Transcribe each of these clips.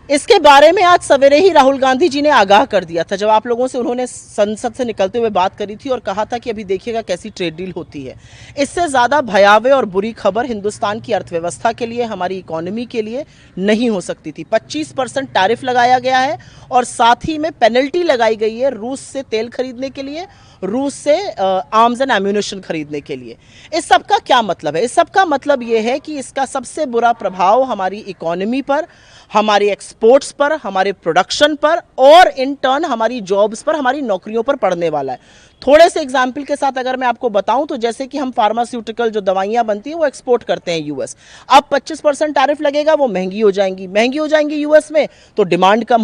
इसके बारे में आज सवेरे ही राहुल गांधी जी ने आगाह कर दिया था, जब आप लोगों से उन्होंने संसद से निकलते हुए बात करी थी और कहा था कि अभी देखिएगा कैसी ट्रेड डील होती है। इससे ज़्यादा भयावह और बुरी खबर हिंदुस्तान की अर्थव्यवस्था के लिए, हमारी इकोनॉमी के लिए नहीं हो सकती थी। 25% टैरिफ लगाया गया है और साथ ही में पेनल्टी लगाई गई है रूस से तेल खरीदने के लिए, रूस से आर्म्स एंड एम्यूनिशन खरीदने के लिए। इस सब का क्या मतलब है? इस सब का मतलब ये है कि इसका सबसे बुरा प्रभाव हमारी इकोनॉमी पर, हमारे एक्सपोर्ट्स पर, हमारे प्रोडक्शन पर और इन टर्न हमारी जॉब्स पर, हमारी नौकरियों पर पड़ने वाला है। थोड़े से एग्जाम्पल के साथ अगर मैं आपको बताऊं तो जैसे कि हम फार्मास्यूटिकल जो दवाइयां बनती हैं वो एक्सपोर्ट करते हैं यूएस। अब 25% टैरिफ लगेगा, वो महंगी हो जाएंगी यूएस में, तो डिमांड कम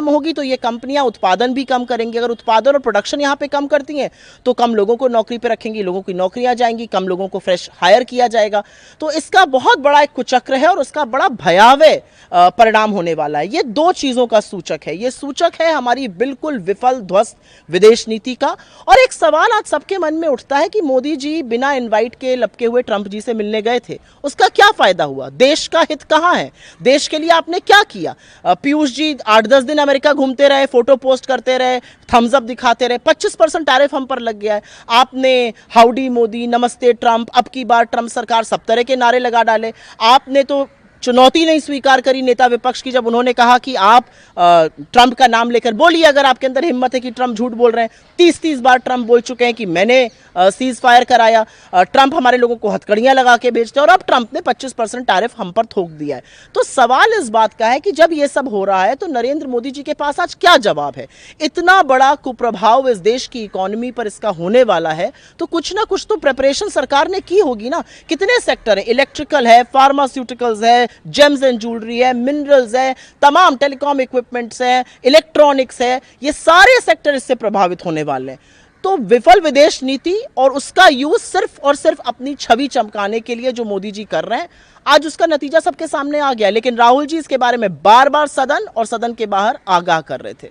होगी तो ये कंपनियां उत्पादन भी कम करेंगी। अगर उत्पादन और प्रोडक्शन यहाँ पे कम करती हैं तो कम लोगों को नौकरी पर रखेंगी, लोगों की नौकरियां जाएंगी, कम लोगों को फ्रेश हायर किया जाएगा। तो इसका बहुत बड़ा एक कुचक्र है और उसका बड़ा भयावह परिणाम होने वाला है। ये दो चीजों का सूचक है। ये सूचक है हमारी बिल्कुल विफल ध्वस्त विदेश नीति का। और एक सवाल आज सबके मन में उठता है कि मोदी जी बिना इनवाइट के लपके हुए ट्रंप जी से मिलने गए थे, उसका क्या फायदा हुआ? देश का हित कहां है? देश के लिए आपने क्या किया? पीयूष जी 8-10 दिन अमेरिका घूमते रहे, फोटो पोस्ट करते रहे, थम्स अप दिखाते रहे, 25% टैरिफ हम पर लग गया है। आपने हाउडी मोदी, नमस्ते ट्रंप, अब की बार ट्रंप सरकार, सब तरह के नारे लगा डाले। आपने तो चुनौती नहीं स्वीकार करी नेता विपक्ष की, जब उन्होंने कहा कि आप ट्रंप का नाम लेकर बोलिए अगर आपके अंदर हिम्मत है कि ट्रंप झूठ बोल रहे हैं। 30 बार ट्रंप बोल चुके हैं कि मैंने सीज फायर कराया, ट्रंप हमारे लोगों को हथकड़ियां लगा के बेचते हैं, और अब ट्रंप ने 25% टैरिफ हम पर थोक दिया है। तो सवाल इस बात का है कि जब ये सब हो रहा है तो नरेंद्र मोदी जी के पास आज क्या जवाब है? इतना बड़ा कुप्रभाव इस देश की इकोनॉमी पर इसका होने वाला है, तो कुछ ना कुछ तो प्रिपरेशन सरकार ने की होगी ना। कितने सेक्टर है? इलेक्ट्रिकल है, फार्मास्यूटिकल्स है, जेम्स एंड ज्वेलरी है, मिनरल्स है, तमाम टेलीकॉम इक्विपमेंट्स है, इलेक्ट्रॉनिक्स है, ये सारे सेक्टर इससे प्रभावित होने वाले हैं। तो विफल विदेश नीति और उसका यूज सिर्फ और सिर्फ अपनी छवि चमकाने के लिए जो मोदी जी कर रहे हैं, आज उसका नतीजा सबके सामने आ गया। लेकिन राहुल जी इसके बारे में बार बार सदन और सदन के बाहर आगाह कर रहे थे।